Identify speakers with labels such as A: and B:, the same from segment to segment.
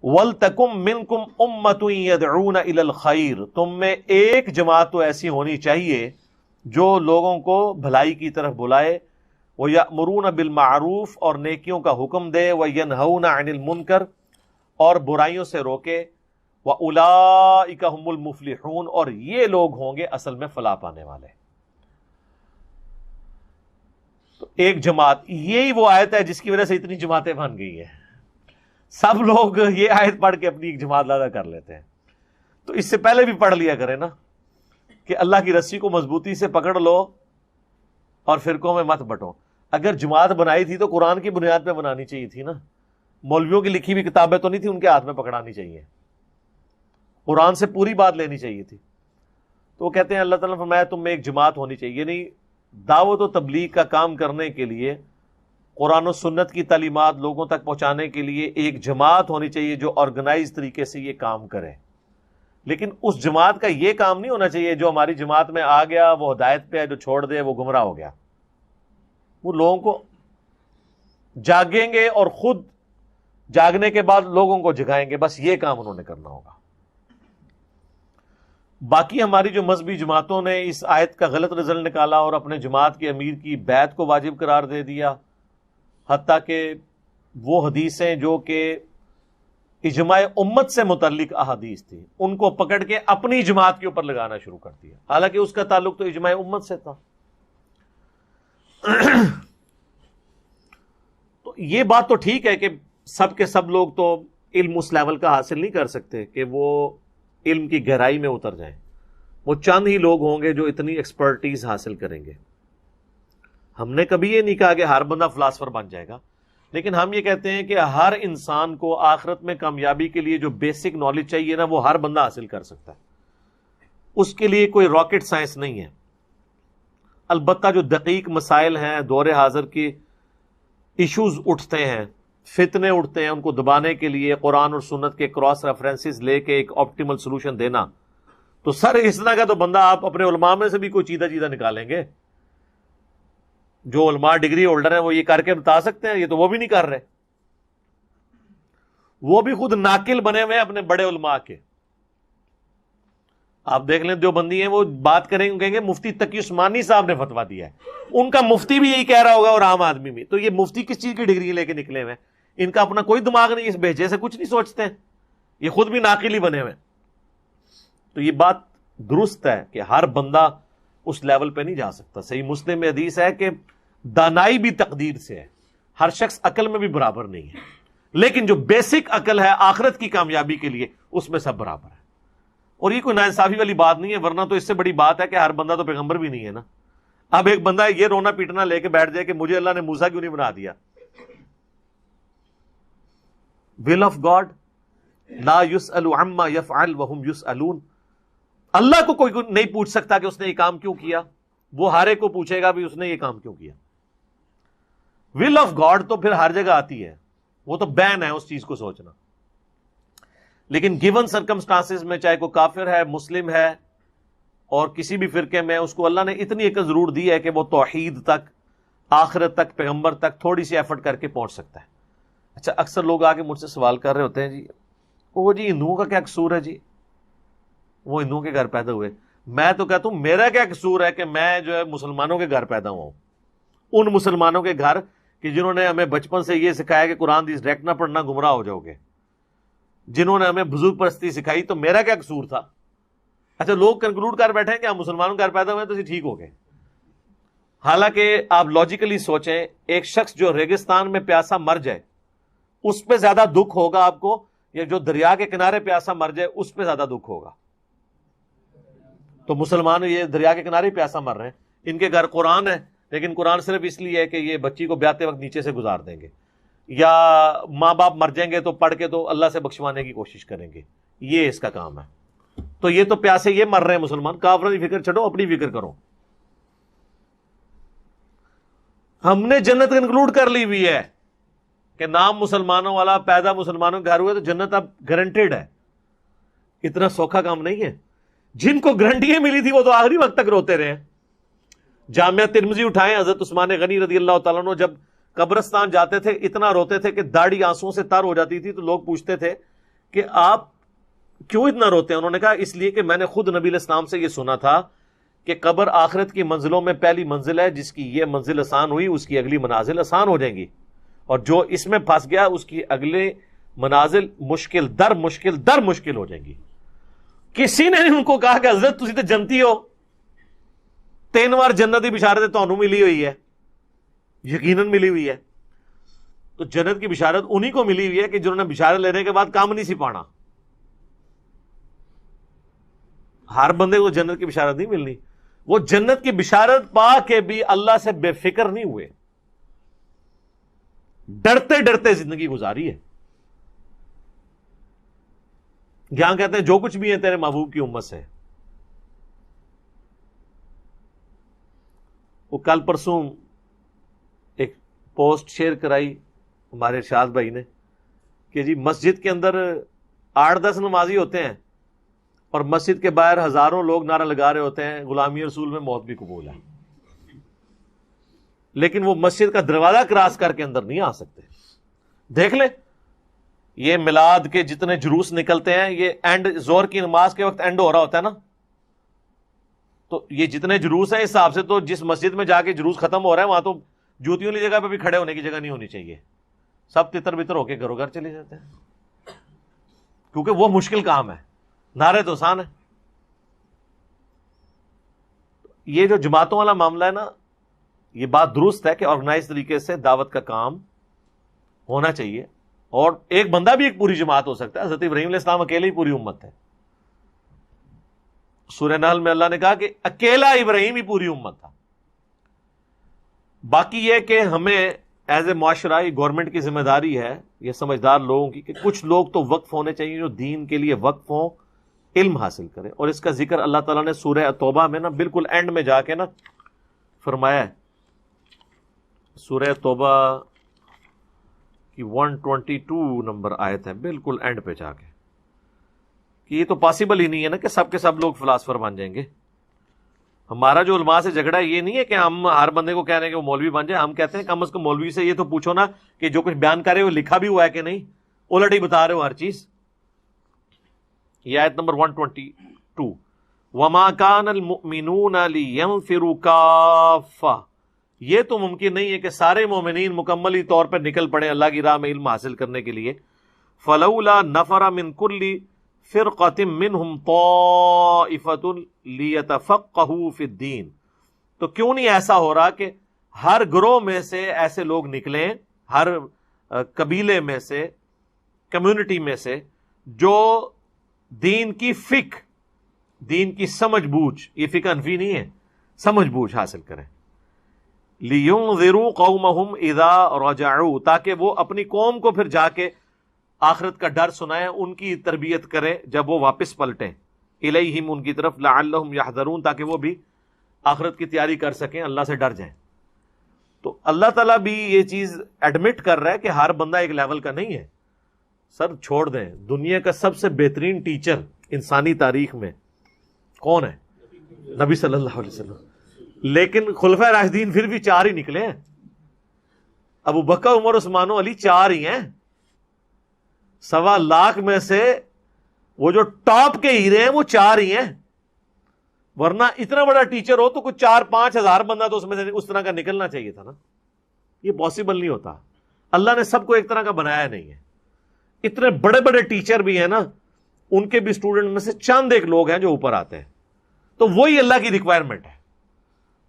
A: وَلْتَكُمْ مِنْكُمْ أُمَّةٌ يَدْعُونَ إِلَى الْخَيْرِ، تم میں ایک جماعت تو ایسی ہونی چاہیے جو لوگوں کو بھلائی کی طرف بلائے، وَيَأْمُرُونَ بِالْمَعْرُوفِ، اور نیکیوں کا حکم دے، وَيَنْهَوْنَ عَنِ الْمُنْكَرِ، اور برائیوں سے روکے، وَأُولَئِكَ هُمُ الْمُفْلِحُونَ، اور یہ لوگ ہوں گے اصل میں فلاح پانے والے۔ تو ایک جماعت، یہی وہ آیت ہے جس کی وجہ سے اتنی جماعتیں بن گئی ہیں۔ سب لوگ یہ آیت پڑھ کے اپنی ایک جماعت لادا کر لیتے ہیں، تو اس سے پہلے بھی پڑھ لیا کریں نا کہ اللہ کی رسی کو مضبوطی سے پکڑ لو اور فرقوں میں مت بٹو۔ اگر جماعت بنائی تھی تو قرآن کی بنیاد پہ بنانی چاہیے تھی نا، مولویوں کی لکھی ہوئی کتابیں تو نہیں تھی ان کے ہاتھ میں پکڑانی چاہیے، قرآن سے پوری بات لینی چاہیے تھی۔ تو وہ کہتے ہیں اللہ تعالیٰ نے فرمایا تم میں ایک جماعت ہونی چاہیے، یعنی دعوت و تبلیغ کا کام کرنے کے لیے، قرآن و سنت کی تعلیمات لوگوں تک پہنچانے کے لیے ایک جماعت ہونی چاہیے جو آرگنائز طریقے سے یہ کام کرے۔ لیکن اس جماعت کا یہ کام نہیں ہونا چاہیے جو ہماری جماعت میں آ گیا وہ ہدایت پہ ہے، جو چھوڑ دے وہ گمراہ ہو گیا۔ وہ لوگوں کو جاگیں گے اور خود جاگنے کے بعد لوگوں کو جگائیں گے، بس یہ کام انہوں نے کرنا ہوگا۔ باقی ہماری جو مذہبی جماعتوں نے اس آیت کا غلط رزلٹ نکالا اور اپنے جماعت کے امیر کی بیعت کو واجب قرار دے دیا، حتیٰ کہ وہ حدیثیں جو کہ اجماع امت سے متعلق احادیث تھی ان کو پکڑ کے اپنی جماعت کے اوپر لگانا شروع کر دیا، حالانکہ اس کا تعلق تو اجماع امت سے تھا۔ تو یہ بات تو ٹھیک ہے کہ سب کے سب لوگ تو علم اس لیول کا حاصل نہیں کر سکتے کہ وہ علم کی گہرائی میں اتر جائیں، وہ چند ہی لوگ ہوں گے جو اتنی ایکسپرٹیز حاصل کریں گے۔ ہم نے کبھی یہ نہیں کہا کہ ہر بندہ فلاسفر بن جائے گا، لیکن ہم یہ کہتے ہیں کہ ہر انسان کو آخرت میں کامیابی کے لیے جو بیسک نالج چاہیے نا وہ ہر بندہ حاصل کر سکتا ہے، اس کے لیے کوئی راکٹ سائنس نہیں ہے۔ البتہ جو دقیق مسائل ہیں، دور حاضر کے ایشوز اٹھتے ہیں، فتنے اٹھتے ہیں، ان کو دبانے کے لیے قرآن اور سنت کے کراس ریفرنسز لے کے ایک آپٹیمل سولوشن دینا، تو سر اس طرح کا تو بندہ آپ اپنے علماء میں سے بھی کوئی چیدہ نکالیں گے؟ جو علماء ڈگری ہولڈر ہیں وہ یہ کر کے بتا سکتے ہیں؟ یہ تو وہ بھی نہیں کر رہے، وہ بھی خود ناقل بنے ہوئے اپنے بڑے علماء کے۔ آپ دیکھ لیں دیوبندی ہیں، وہ بات کریں گے کہیں گے مفتی تقی عثمانی صاحب نے فتویٰ دیا ہے، ان کا مفتی بھی یہی کہہ رہا ہوگا اور عام آدمی بھی۔ تو یہ مفتی کس چیز کی ڈگری لے کے نکلے ہوئے ہیں؟ ان کا اپنا کوئی دماغ نہیں، اس بھیجے سے کچھ نہیں سوچتے ہیں، یہ خود بھی ناقل ہی بنے ہوئے۔ تو یہ بات درست ہے کہ ہر بندہ اس لیول پہ نہیں جا سکتا۔ صحیح مسلم میں حدیث ہے کہ دانائی بھی تقدیر سے ہے، ہر شخص عقل میں بھی برابر نہیں ہے، لیکن جو بیسک عقل ہے آخرت کی کامیابی کے لیے اس میں سب برابر ہے۔ اور یہ کوئی ناانصافی والی بات نہیں ہے، ورنہ تو اس سے بڑی بات ہے کہ ہر بندہ تو پیغمبر بھی نہیں ہے نا۔ اب ایک بندہ یہ رونا پیٹنا لے کے بیٹھ جائے کہ مجھے اللہ نے موسیٰ کیوں نہیں بنا دیا۔ will of God لا يسأل عما يفعل وهم يسألون، اللہ کو کوئی نہیں پوچھ سکتا کہ اس نے یہ کام کیوں کیا، وہ ہر ایک کو پوچھے گا بھی اس نے یہ کام کیوں کیا۔ will of God تو پھر ہر جگہ آتی ہے، وہ تو بین ہے اس چیز کو سوچنا، لیکن گیون سرکمسٹانسز میں چاہے کوئی کافر ہے، مسلم ہے اور کسی بھی فرقے میں، اس کو اللہ نے اتنی عقل ضرور دی ہے کہ وہ توحید تک، آخرت تک، پیغمبر تک تھوڑی سی ایفرٹ کر کے پہنچ سکتا ہے۔ اچھا اکثر لوگ آگے مجھ سے سوال کر رہے ہوتے ہیں جی وہ جی ہندوؤں کا کیا قصور ہے جی، وہ ہندوؤں کے گھر پیدا ہوئے۔ میں تو کہتا ہوں میرا کیا قصور ہے کہ میں جو ہے مسلمانوں کے گھر پیدا ہوا ہوں، ان مسلمانوں کے گھر کہ جنہوں نے ہمیں بچپن سے یہ سکھایا کہ قرآن حدیث ڈائریکٹ نہ پڑھنا گمراہ ہو جاؤ گے، جنہوں نے ہمیں بزرگ پرستی سکھائی، تو میرا کیا قصور تھا؟ اچھا لوگ کنکلوڈ کر بیٹھے ہیں کہ ہم مسلمانوں کے گھر پیدا ہوئے تو اسی ٹھیک ہو گئے۔ حالانکہ آپ لاجیکلی سوچیں، ایک شخص جو ریگستان میں پیاسا مر جائے اس پہ زیادہ دکھ ہوگا آپ کو، یا جو دریا کے کنارے پیاسا مر جائے اس پہ زیادہ دکھ ہوگا؟ تو مسلمان یہ دریا کے کنارے پیاسا مر رہے ہیں، ان کے گھر قرآن ہے، لیکن قرآن صرف اس لیے ہے کہ یہ بچی کو بیاتے وقت نیچے سے گزار دیں گے، یا ماں باپ مر جائیں گے تو پڑھ کے تو اللہ سے بخشوانے کی کوشش کریں گے، یہ اس کا کام ہے۔ تو یہ تو پیاسے یہ مر رہے ہیں مسلمان، کافروں کی فکر چھڑو، اپنی فکر کرو۔ ہم نے جنت کنکلوڈ کر لی ہوئی ہے کہ نام مسلمانوں والا، پیدا مسلمانوں کے گھر ہوئے تو جنت اب گارنٹیڈ ہے۔ اتنا سوکھا کام نہیں ہے۔ جن کو گارنٹیاں ملی تھی وہ تو آخری وقت تک روتے رہے۔ جامعہ ترمذی اٹھائیں، حضرت عثمان غنی رضی اللہ تعالیٰ عنہ جب قبرستان جاتے تھے اتنا روتے تھے کہ داڑھی آنسوؤں سے تر ہو جاتی تھی، تو لوگ پوچھتے تھے کہ آپ کیوں اتنا روتے ہیں؟ انہوں نے کہا اس لیے کہ میں نے خود نبی علیہ السلام سے یہ سنا تھا کہ قبر آخرت کی منزلوں میں پہلی منزل ہے، جس کی یہ منزل آسان ہوئی اس کی اگلی منازل آسان ہو جائیں گی، اور جو اس میں پھنس گیا اس کی اگلے منازل مشکل در مشکل ہو جائیں گی۔ کسی نے ان کو کہا کہ حضرت تسی تو جنتی ہو، 3 بار جنت کی بشارت تانوں ملی ہوئی ہے، یقیناً ملی ہوئی ہے، تو جنت کی بشارت انہی کو ملی ہوئی ہے کہ جنہوں نے بشارت لینے کے بعد کام نہیں سی پانا۔ ہر بندے کو جنت کی بشارت نہیں ملنی۔ وہ جنت کی بشارت پا کے بھی اللہ سے بے فکر نہیں ہوئے، ڈرتے ڈرتے زندگی گزاری ہے۔ یہاں کہتے ہیں جو کچھ بھی ہے تیرے محبوب کی امت سے۔ وہ کل پرسوں ایک پوسٹ شیئر کرائی ہمارے ارشاد بھائی نے کہ جی مسجد کے اندر 8-10 نمازی ہوتے ہیں اور مسجد کے باہر ہزاروں لوگ نعرہ لگا رہے ہوتے ہیں غلامی رسول میں موت بھی قبول ہے، لیکن وہ مسجد کا دروازہ کراس کر کے اندر نہیں آ سکتے۔ دیکھ لیں یہ میلاد کے جتنے جلوس نکلتے ہیں، یہ اینڈ زور کی نماز کے وقت اینڈ ہو رہا ہوتا ہے نا، تو یہ جتنے جلوس ہیں اس حساب سے تو جس مسجد میں جا کے جلوس ختم ہو رہا ہے وہاں تو جوتیوں والی جگہ پہ بھی کھڑے ہونے کی جگہ نہیں ہونی چاہیے، سب تتر بتر ہو کے گھروں گھر چلے جاتے ہیں، کیونکہ وہ مشکل کام ہے، نعرے تو آسان ہے۔ یہ جو جماعتوں والا معاملہ ہے نا، یہ بات درست ہے کہ آرگنائز طریقے سے دعوت کا کام ہونا چاہیے، اور ایک بندہ بھی ایک پوری جماعت ہو سکتا ہے۔ حضرت ابراہیم علیہ السلام اکیلے ہی پوری امت ہے۔ سورہ نحل میں اللہ نے کہا کہ اکیلا ابراہیم ہی پوری امت تھا۔ باقی یہ کہ ہمیں ایز اے معاشرہ گورنمنٹ کی ذمہ داری ہے، یہ سمجھدار لوگوں کی، کہ کچھ لوگ تو وقف ہونے چاہیے جو دین کے لیے وقف ہوں، علم حاصل کریں، اور اس کا ذکر اللہ تعالیٰ نے سورہ توبہ میں نا بالکل اینڈ میں جا کے نا فرمایا ہے۔ سورہ توبہ کی 122 نمبر آیت ہے، بالکل اینڈ پہ جا کے، کہ یہ تو پاسبل ہی نہیں ہے نا کہ سب کے سب لوگ فلاسفر بن جائیں گے۔ ہمارا جو علماء سے جھگڑا ہے یہ نہیں ہے کہ ہم ہر بندے کو کہہ رہے ہیں کہ وہ مولوی بن جائے، ہم کہتے ہیں کم از کم مولوی سے یہ تو پوچھو نا کہ جو کچھ بیان کر رہے ہو لکھا بھی ہوا ہے کہ نہیں، الٹ ہی بتا رہے ہو ہر چیز۔ یہ آیت نمبر 122، وَمَا كَانَ الْمُؤْمِنُونَ لِيَنْفِرُوا كَافَّةً، یہ تو ممکن نہیں ہے کہ سارے مومنین مکملی طور پر نکل پڑے اللہ کی راہ میں علم حاصل کرنے کے لیے۔ فَلَوْلَا نَفَرَ مِن كُلِّ فِرْقَةٍ مِّنْهُمْ طَائِفَةٌ لِيَتَفَقَّهُوا فِي الدِّينِ، تو کیوں نہیں ایسا ہو رہا کہ ہر گروہ میں سے ایسے لوگ نکلیں، ہر قبیلے میں سے، کمیونٹی میں سے، جو دین کی فقہ، دین کی سمجھ بوجھ، یہ فقہ انفی نہیں ہے، سمجھ بوجھ حاصل کریں۔ لِيُنذِرُوا قَوْمَهُمْ إِذَا رَجَعُوا، تاکہ وہ اپنی قوم کو پھر جا کے آخرت کا ڈر سنائیں، ان کی تربیت کریں جب وہ واپس پلٹیں، الیہم، ان کی طرف، لعلہم یحذرون، تاکہ وہ بھی آخرت کی تیاری کر سکیں، اللہ سے ڈر جائیں۔ تو اللہ تعالیٰ بھی یہ چیز ایڈمٹ کر رہا ہے کہ ہر بندہ ایک لیول کا نہیں ہے۔ سر چھوڑ دیں، دنیا کا سب سے بہترین ٹیچر انسانی تاریخ میں کون ہے؟ نبی صلی اللہ علیہ وسلم، لیکن خلفائے راشدین پھر بھی 4 ہی نکلے ہیں، ابو بکر، عمر، عثمان و علی 4 ہی ہیں۔ 1.25 لاکھ میں سے وہ جو ٹاپ کے ہیرے ہیں وہ 4 ہی ہیں، ورنہ اتنا بڑا ٹیچر ہو تو کچھ 4-5 ہزار بندہ تو اس میں سے اس طرح کا نکلنا چاہیے تھا نا۔ یہ پاسبل نہیں ہوتا، اللہ نے سب کو ایک طرح کا بنایا نہیں ہے۔ اتنے بڑے بڑے ٹیچر بھی ہیں نا، ان کے بھی اسٹوڈنٹ میں سے چند ایک لوگ ہیں جو اوپر آتے ہیں، تو وہی اللہ کی ریکوائرمنٹ ہے،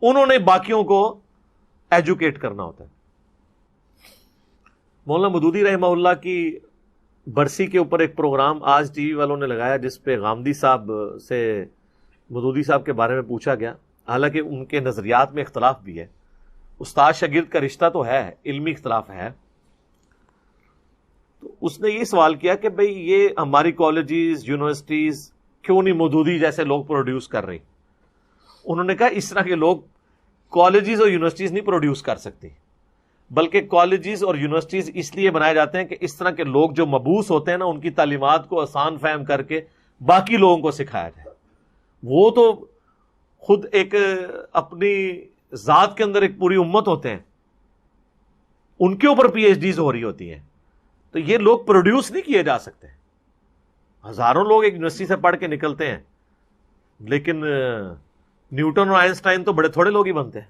A: انہوں نے باقیوں کو ایجوکیٹ کرنا ہوتا ہے۔ مولانا مودودی رحمہ اللہ کی برسی کے اوپر ایک پروگرام آج ٹی وی والوں نے لگایا، جس پہ غامدی صاحب سے مودودی صاحب کے بارے میں پوچھا گیا، حالانکہ ان کے نظریات میں اختلاف بھی ہے، استاد شاگرد کا رشتہ تو ہے، علمی اختلاف ہے۔ تو اس نے یہ سوال کیا کہ بھئی یہ ہماری کالجز، یونیورسٹیز کیوں نہیں مودودی جیسے لوگ پروڈیوس کر رہی؟ انہوں نے کہا اس طرح کے لوگ کالجز اور یونیورسٹیز نہیں پروڈیوس کر سکتی، بلکہ کالجز اور یونیورسٹیز اس لیے بنائے جاتے ہیں کہ اس طرح کے لوگ جو مبعوث ہوتے ہیں نا، ان کی تعلیمات کو آسان فہم کر کے باقی لوگوں کو سکھایا جائے۔ وہ تو خود ایک اپنی ذات کے اندر ایک پوری امت ہوتے ہیں، ان کے اوپر پی ایچ ڈیز ہو رہی ہوتی ہیں، تو یہ لوگ پروڈیوس نہیں کیے جا سکتے۔ ہزاروں لوگ ایک یونیورسٹی سے پڑھ کے نکلتے ہیں، لیکن نیوٹن اور آئنسٹائن تو بڑے تھوڑے لوگ ہی بنتے ہیں.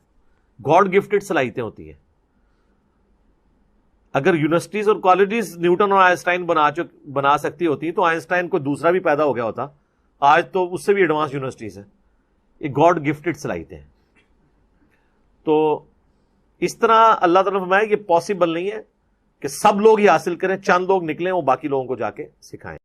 A: گاڈ گفٹڈ صلاحیتیں ہوتی ہیں. اگر یونیورسٹیز اور کالجز نیوٹن اور آئنسٹائن بنا سکتی ہوتی تو آئنسٹائن کو دوسرا بھی پیدا ہو گیا ہوتا. آج تو اس سے بھی ایڈوانس یونیورسٹیز ہیں. یہ گاڈ گفٹڈ صلاحیتیں ہیں. تو اس طرح اللہ تعالیٰ نے فرمایا یہ پاسبل نہیں ہے کہ سب لوگ ہی حاصل کریں، چند لوگ نکلیں وہ باقی لوگوں کو جا کے سکھائیں.